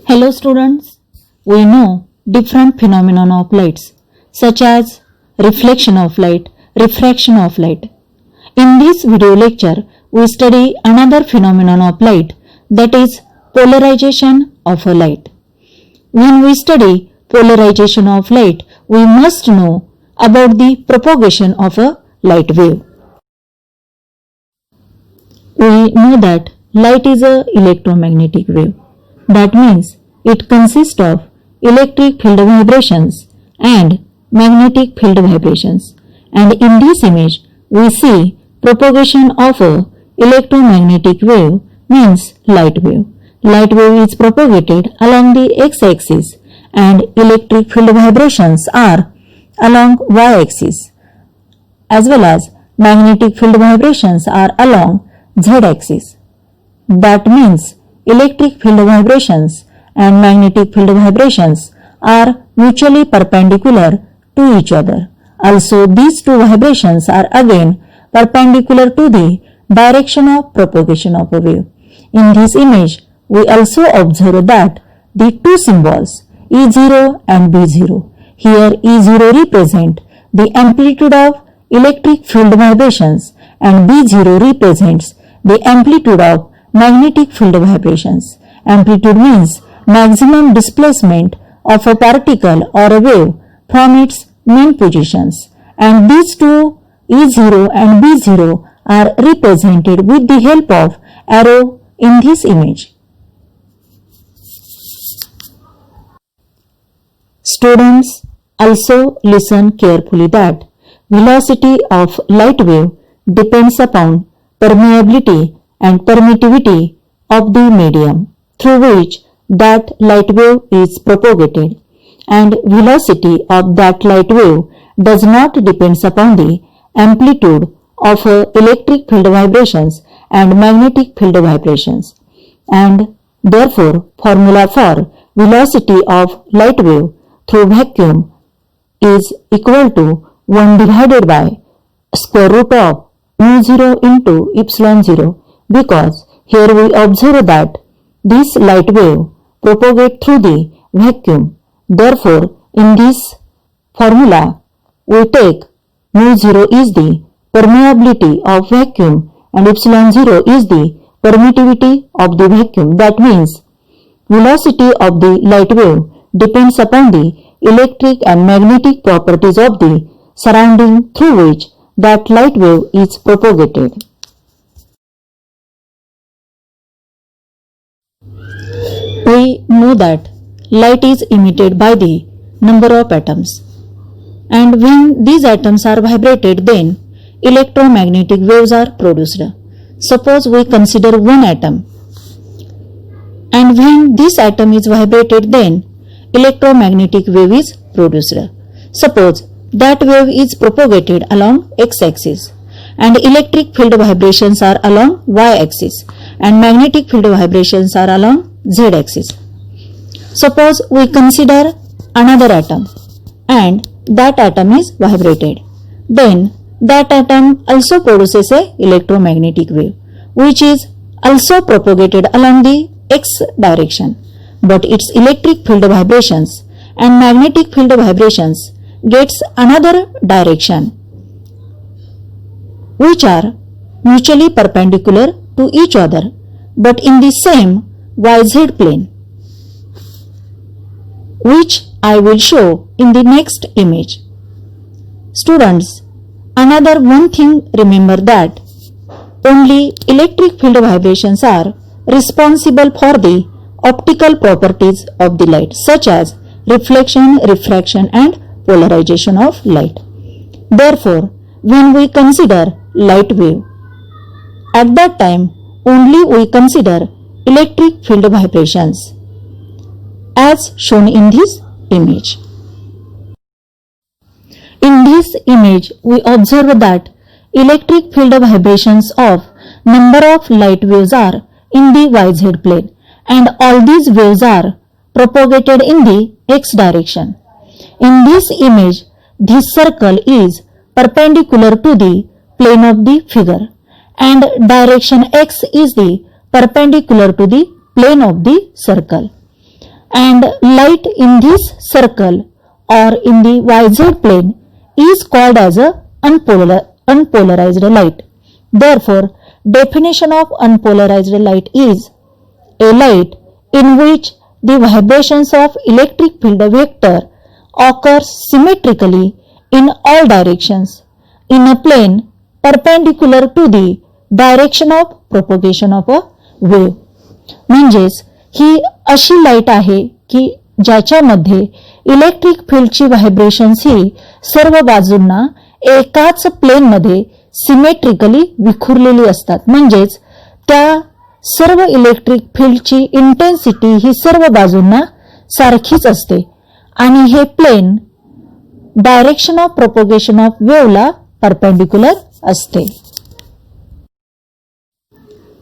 Hello students, we know different phenomena of lights such as reflection of light, refraction of light. In this video lecture, we study another phenomenon of light, that is polarization of a light. When we study polarization of light, we must know about the propagation of a light wave. We know that light is an electromagnetic wave. That means it consists of electric field vibrations and magnetic field vibrations. And in this image, we see propagation of a electromagnetic wave means light wave. Light wave is propagated along the x-axis and electric field vibrations are along y-axis, as well as magnetic field vibrations are along z-axis. That means electric field vibrations and magnetic field vibrations are mutually perpendicular to each other. Also, these two vibrations are again perpendicular to the direction of propagation of a wave. In this image, we also observe that the two symbols E0 and B0. Here E0 represent the amplitude of electric field vibrations and B0 represents the amplitude of magnetic field vibrations. Amplitude means maximum displacement of a particle or a wave from its main positions, and these two E0 and B0 are represented with the help of arrow in this image. Students, also listen carefully that velocity of light wave depends upon permeability and permittivity of the medium through which that light wave is propagated, and velocity of that light wave does not depend upon the amplitude of electric field vibrations and magnetic field vibrations, and therefore formula for velocity of light wave through vacuum is equal to 1 divided by square root of mu0 into epsilon 0, because here we observe that this light wave propagates through the vacuum. Therefore, in this formula, we take mu0 is the permeability of vacuum and epsilon 0 is the permittivity of the vacuum. That means velocity of the light wave depends upon the electric and magnetic properties of the surrounding through which that light wave is propagated. We know that light is emitted by the number of atoms, and when these atoms are vibrated, then electromagnetic waves are produced. Suppose we consider one atom, and when this atom is vibrated, then electromagnetic wave is produced. Suppose that wave is propagated along x-axis and electric field vibrations are along y-axis and magnetic field vibrations are along z-axis. Suppose we consider another atom and that atom is vibrated. Then that atom also produces a electromagnetic wave which is also propagated along the x direction, but its electric field vibrations and magnetic field vibrations gets another direction which are mutually perpendicular to each other but in the same YZ plane, which I will show in the next image. Students, another one thing remember that only electric field vibrations are responsible for the optical properties of the light such as reflection, refraction and polarization of light. Therefore, when we consider light wave, at that time only we consider electric field vibrations as shown in this image. In this image, we observe that electric field vibrations of number of light waves are in the YZ plane and all these waves are propagated in the x direction. In this image, this circle is perpendicular to the plane of the figure and direction x is the perpendicular to the plane of the circle. and light in this circle or in the YZ plane is called as a unpolarized light. Therefore, definition of unpolarized light is a light in which the vibrations of electric field vector occurs symmetrically in all directions in a plane perpendicular to the direction of propagation of a wave. म्हणजेच ही अशी light आहे की ज्याच्यामध्ये electric फील्डची vibrations ही सर्व बाजूंना एकाच प्लेनमध्ये symmetrically विखुरलेली असतात. म्हणजेच त्या सर्व इलेक्ट्रिक फील्डची इंटेन्सिटी ही सर्व बाजूंना सारखीच असते आणि हे plane direction of propagation of वेव्हला परपेंडिक्युलर असते.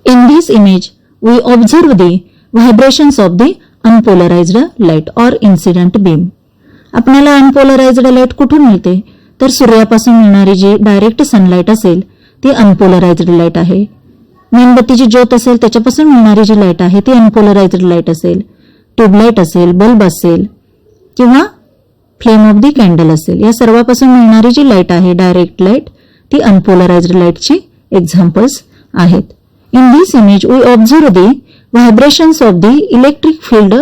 In this image, we observe the vibrations of the unpolarized light or incident beam. आपल्याला अनपोलराइज्ड लाईट कुठून मिळते? तर सूर्यापासून मिळणारी जी डायरेक्ट सनलाईट असेल ती अनपोलराइज्ड लाईट आहे. मेणबत्तीची ज्योत असेल त्याच्यापासून मिळणारी जी लाईट आहे ती अनपोलराइज्ड लाईट असेल. ट्यूबलाईट असेल, बल्ब असेल किंवा फ्लेम ऑफ दी कॅन्डल असेल, या सर्वांपासून मिळणारी जी लाईट आहे डायरेक्ट लाईट ती अनपोलराइज्ड लाईटची एक्झाम्पल्स आहेत. In this image, we observe the vibrations of the electric field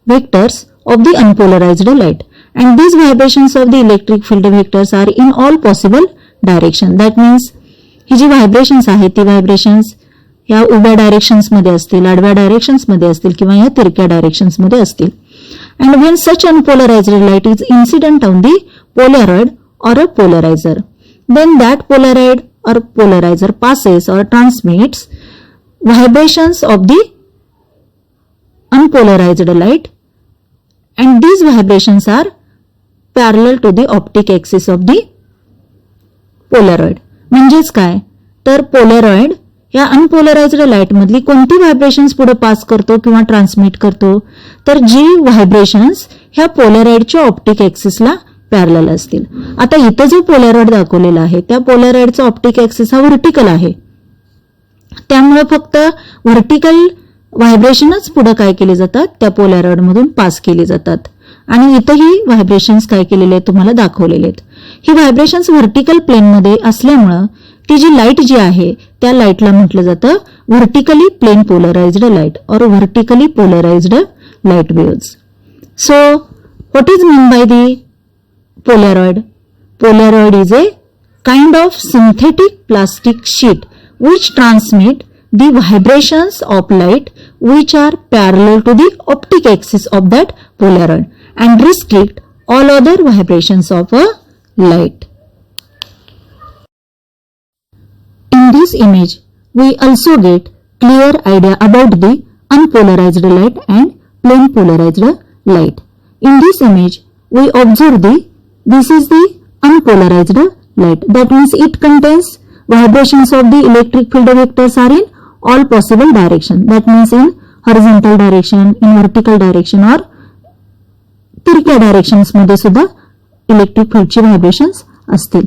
vectors of the unpolarized light, and these vibrations of the electric field vectors are in all possible direction. That means ही जी vibrations आहेत ती vibrations या उभ्या directions मध्ये असतील, आडव्या directions मध्ये असतील किंवा या तिरक्या डायरेक्शन्स मध्ये असतील. And when such unpolarized light is incident on the polaroid or a polarizer, then that polaroid or polarizer passes or transmits vibrations of the unpolarized light, and these vibrations are parallel to the optic axis of the polaroid. म्हणजेच काय तर Polaroid या unpolarised light मधली कोणती vibrations पुढे पास करतो किंवा transmit करतो तर जी व्हायब्रेशन्स ह्या पोलरॉइडच्या ऑप्टिक ऍक्सिसला पॅरलल असतील. आता इथं जो पोलरॉइड दाखवलेला आहे त्या पोलरॉइडचा ऑप्टिक ऍक्सिस हा व्हर्टिकल आहे, त्यामुळे फक्त व्हर्टिकल व्हायब्रेशनच पुढे काय केले जातात त्या पोलरॉइड मधून पास केली जातात. आणि इथंही व्हायब्रेशन्स काय केलेले आहेत तुम्हाला दाखवलेले आहेत. ही व्हायब्रेशन्स व्हर्टिकल प्लेनमध्ये असल्यामुळं ती जी लाईट जी आहे त्या लाईटला म्हटलं जातं व्हर्टिकली प्लेन पोलराइज्ड लाईट और vertically polarised light waves. So what is mean by the polaroid? Polaroid is a kind of synthetic plastic sheet which transmit the vibrations of light which are parallel to the optic axis of that Polaroid and restrict all other vibrations of a light. In this image, we also get clear idea about the unpolarized light and plane polarized light. In this image, we observe this is the unpolarized light. That means it contains vibrations of the electric field vectors are in all possible direction. That means in horizontal direction, in vertical direction or तिरक्या directions मध्ये सुद्धा electric फील्डची vibrations असतील.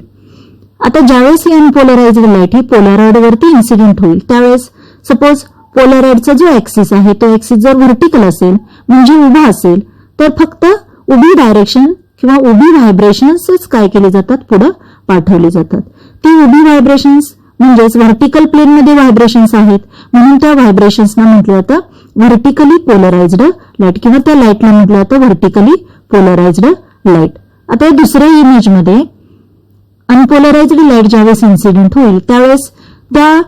आता ज्यावेळेस ही unpolarized light ही polaroid वरती इन्सिडेंट होईल त्यावेळेस सपोज पोलरॉइडचा जो ऍक्सिस आहे तो ऍक्सिस जर व्हर्टिकल असेल म्हणजे उभा असेल तर फक्त उभी डायरेक्शन किंवा उभी व्हायब्रेशन्सच काय केली जातात पुढे पाठवली जातात. ती उभी व्हायब्रेशन्स म्हणजेच व्हर्टिकल प्लेन मध्ये व्हायब्रेशन्स आहेत म्हणून त्या व्हायब्रेशन्सना म्हटलं जातं व्हर्टिकली पोलराइज्ड लाईट किंवा त्या लाईटला म्हटलं जातं व्हर्टिकली पोलराइज्ड लाईट. आता या दुसऱ्या इमेज मध्ये अनपोलराइज्ड लाईट ज्यावेळेस इन्सिडेंट होईल त्यावेळेस त्या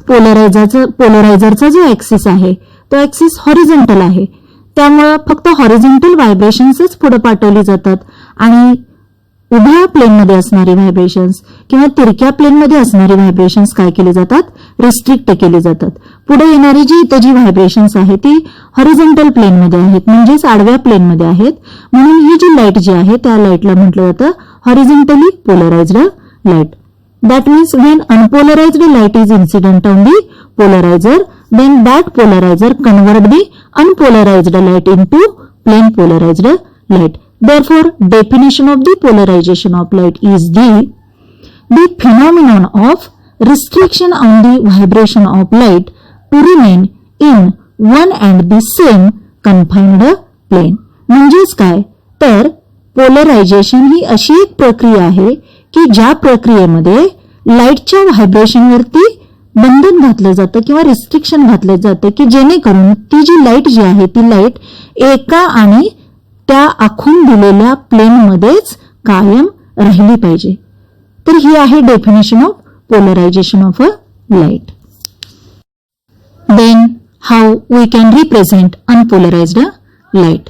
पोलरायझरचा जो ऍक्सिस आहे तो ऍक्सिस हॉरिझॉन्टल आहे त्यामुळे फक्त हॉरिझॉन्टल व्हायब्रेशन्सच पुढे पाठवली जातात आणि उभ्या प्लेनमध्ये असणारी व्हायब्रेशन्स किंवा तिरक्या प्लेनमध्ये असणारी व्हायब्रेशन्स काय केली जातात रिस्ट्रिक्ट केली जातात. पुढे येणारी जी व्हायब्रेशन्स आहे ती हॉरिझॉन्टल प्लेनमध्ये आहेत म्हणजेच आडव्या प्लेनमध्ये आहेत म्हणून ही जी लाईट जी आहे त्या लाईटला म्हटलं जातं horizontally polarised light. That means when unpolarized light is incident on the polarizer, then that polarizer convert the unpolarized light into plane polarized light. Therefore, definition of the polarization of light is the phenomenon of restriction on the vibration of light to remain in one and the same confined plane. म्हणजेच काय तर polarisation ही अशी एक प्रक्रिया आहे की ज्या प्रक्रियेमध्ये लाईटच्या व्हायब्रेशनवरती बंधन घातलं जातं किंवा रिस्ट्रिक्शन घातलं जातं की जेणेकरून ती जी लाईट जी आहे ती लाईट एका आणि त्या आखून दिलेल्या प्लेनमध्येच कायम राहिली पाहिजे. तर ही आहे definition of polarisation of a light. Then how we can represent unpolarised light.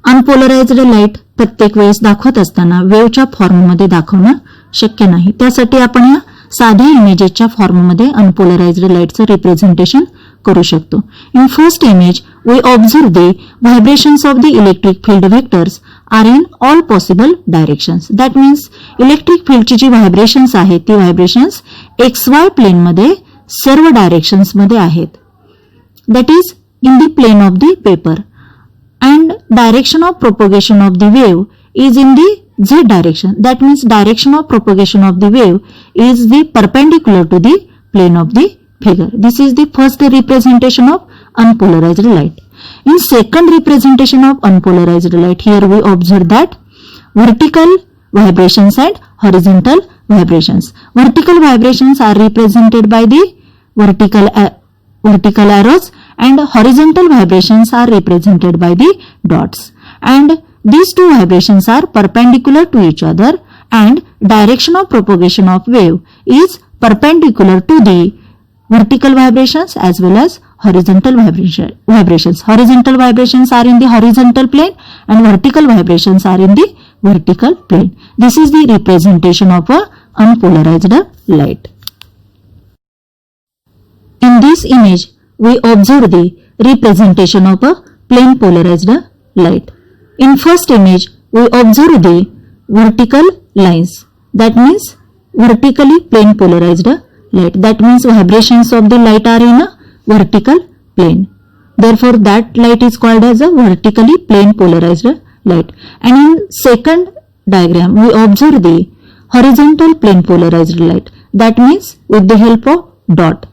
Unpolarised light प्रत्येक वेळेस दाखवत असताना वेव्हच्या फॉर्ममध्ये दाखवणं शक्य नाही. त्यासाठी आपण या साध्या इमेजेसच्या फॉर्ममध्ये अनपोलराइज्ड लाईटचं रिप्रेझेंटेशन करू शकतो. In first image we observe the vibrations of the electric field vectors are in all possible directions. That means electric फील्डची जी व्हायब्रेशन्स आहेत ती व्हायब्रेशन्स XY प्लेनमध्ये सर्व डायरेक्शन्समध्ये आहेत. That is in the plane of the paper. And direction of propagation of the wave is in the Z direction. That means direction of propagation of the wave is the perpendicular to the plane of the figure. This is the first representation of unpolarized light. In second representation of unpolarized light, here we observe that vertical vibrations and horizontal vibrations. Vertical vibrations are represented by the vertical arrows and horizontal vibrations are represented by the dots. And these two vibrations are perpendicular to each other and direction of propagation of wave is perpendicular to the vertical vibrations as well as horizontal vibrations. Horizontal vibrations are in the horizontal plane and vertical vibrations are in the vertical plane. This is the representation of a unpolarized light. In this image, we observe the representation of a plane polarized light. In first image, we observe the vertical lines. That means vertically plane polarized light. That means vibrations of the light are in a vertical plane. Therefore, that light is called as a vertically plane polarized light. And in second diagram, we observe the horizontal plane polarized light. That means with the help of dot.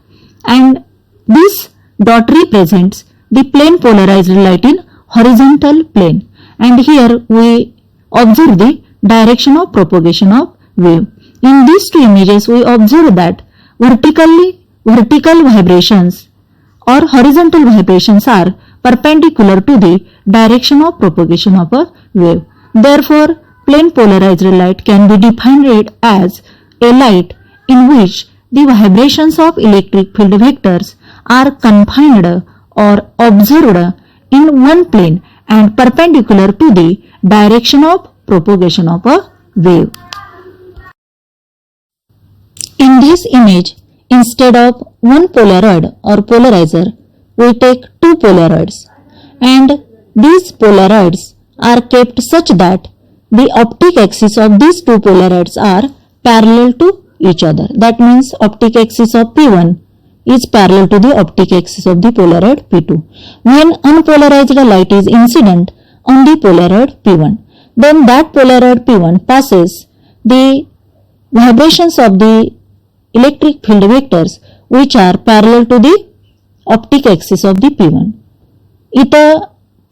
And this dot represents the plane polarized light in horizontal plane. And here we observe the direction of propagation of wave. In these two images, we observe that vertical vibrations or horizontal vibrations are perpendicular to the direction of propagation of a wave. Therefore, plane polarized light can be defined as a light in which the vibrations of electric field vectors are confined or observed in one plane and perpendicular to the direction of propagation of a wave. In this image, instead of one polaroid or polarizer, we take two polaroids, and these polaroids are kept such that the optic axis of these two polaroids are parallel to each other. That means optic axis of P1 is parallel to the optic axis of the polaroid P2. When unpolarized light is incident on the polaroid P1, then that polaroid P1 passes the vibrations of the electric field vectors which are parallel to the optic axis of the P1. इथं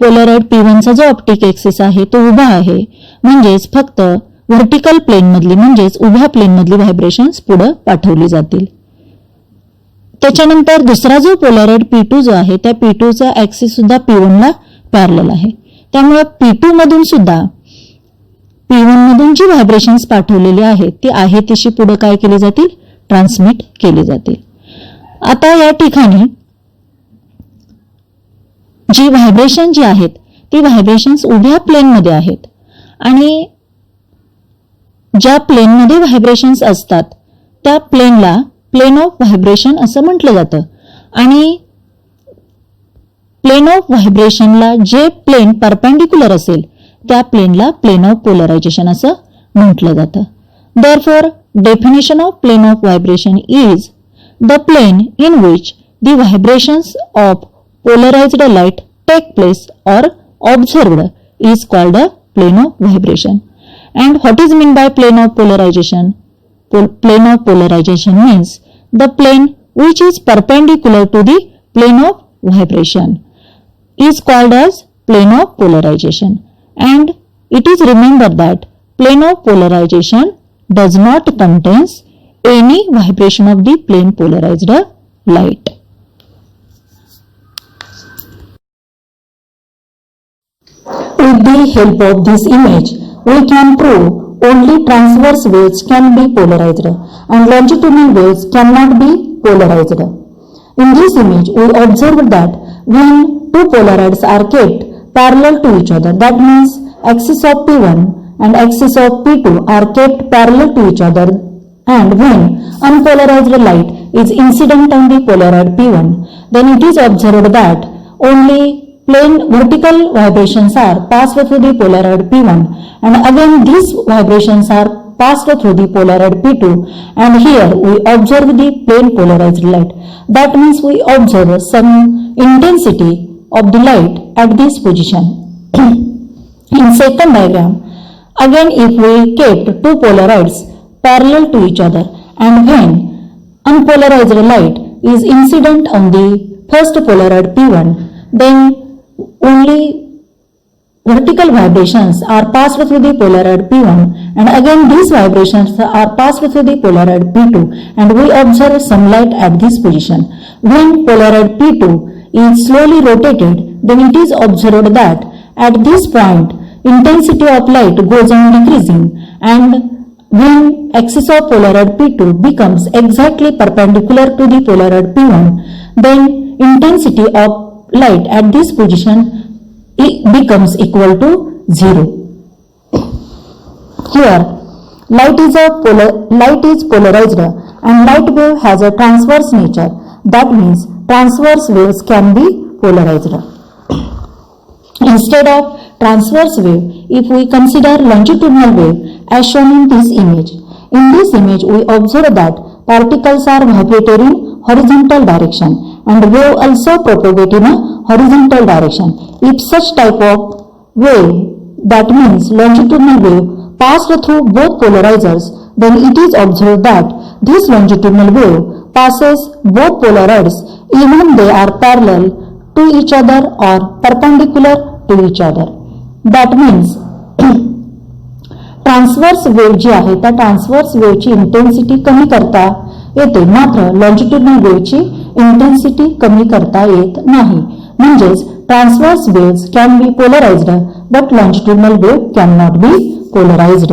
Polaroid P1 चा जो optic axis आहे तो उभा आहे, म्हणजेच फक्त vertical plane मधली म्हणजेच उभ्या प्लेन मधली व्हायब्रेशन्स पुढे पाठवली जातील. त्याच्यानंतर दुसरा जो पोलरॉइड P2 जो आहे त्या P2 चा ऍक्सिस सुद्धा P1 ला पॅरलल आहे. त्यामुळे P2 मधून सुद्धा P1 मधून जी व्हायब्रेशन्स पाठवलेली आहेत ती आहे तशी पुढे काय केली जातील, ट्रान्समिट केली जातील. आता या ठिकाणी जी व्हायब्रेशन जी आहेत ती व्हायब्रेशन्स उभ्या प्लेन मध्ये आहेत आणि ज्या प्लेन मध्ये व्हायब्रेशन्स असतात त्या प्लेनला प्लेन ऑफ व्हायब्रेशन असं म्हटलं जातं आणि प्लेन ऑफ व्हायब्रेशनला जे प्लेन परपेंडिक्युलर असेल त्या प्लेनला प्लेन ऑफ पोलरायझेशन असं म्हटलं जातं. Therefore, definition of plane of vibration is the plane in which the vibrations of polarized light take place or observed is called a plane of vibration. And what is meant by plane of polarization? Plane of polarization means the plane which is perpendicular to the plane of vibration is called as plane of polarization, and it is remembered that plane of polarization does not contains any vibration of the plane polarized light. With the help of this image, we can prove only transverse waves can be polarized and longitudinal waves cannot be polarized. In this image, we observe that when two polarides are kept parallel to each other, that means axis of P1 and axis of P2 are kept parallel to each other, and when unpolarized light is incident on the polaroid P1, then it is observed that only plane vertical vibrations are passed through the polaroid P1, and again these vibrations are passed through the polaroid P2, and here we observe the plane polarized light. That means we observe some intensity of the light at this position. In second diagram, again if we kept two polarides parallel to each other, and when unpolarized light is incident on the first polaroid P1, then only vertical vibrations are passed through the polaroid P1, and again these vibrations are passed through the polaroid P2, and we observe some light at this position. When polaroid P2 is slowly rotated, then it is observed that at this point intensity of light goes on decreasing, and when axis of polaroid P2 becomes exactly perpendicular to the polaroid P1, then intensity of light at this position becomes equal to 0. Here, light is polarized and light wave has a transverse nature. That means transverse waves can be polarized. Instead of transverse wave, if we consider longitudinal wave as shown in this image. In this image, we observe that particles are vibrating in horizontal direction and wave also propagate in a horizontal direction. If such type of wave, that means longitudinal wave, passed through both polarizers, then it is observed that this longitudinal wave passes both polarides even they are parallel to each other or perpendicular to each other. That means transverse wave जी आहे त्या transverse वेव्हची intensity कमी करता येते, मात्र longitudinal वेव्हची intensity कमी करता येत नाही. म्हणजेच transverse waves can be polarised but longitudinal wave can not be polarised.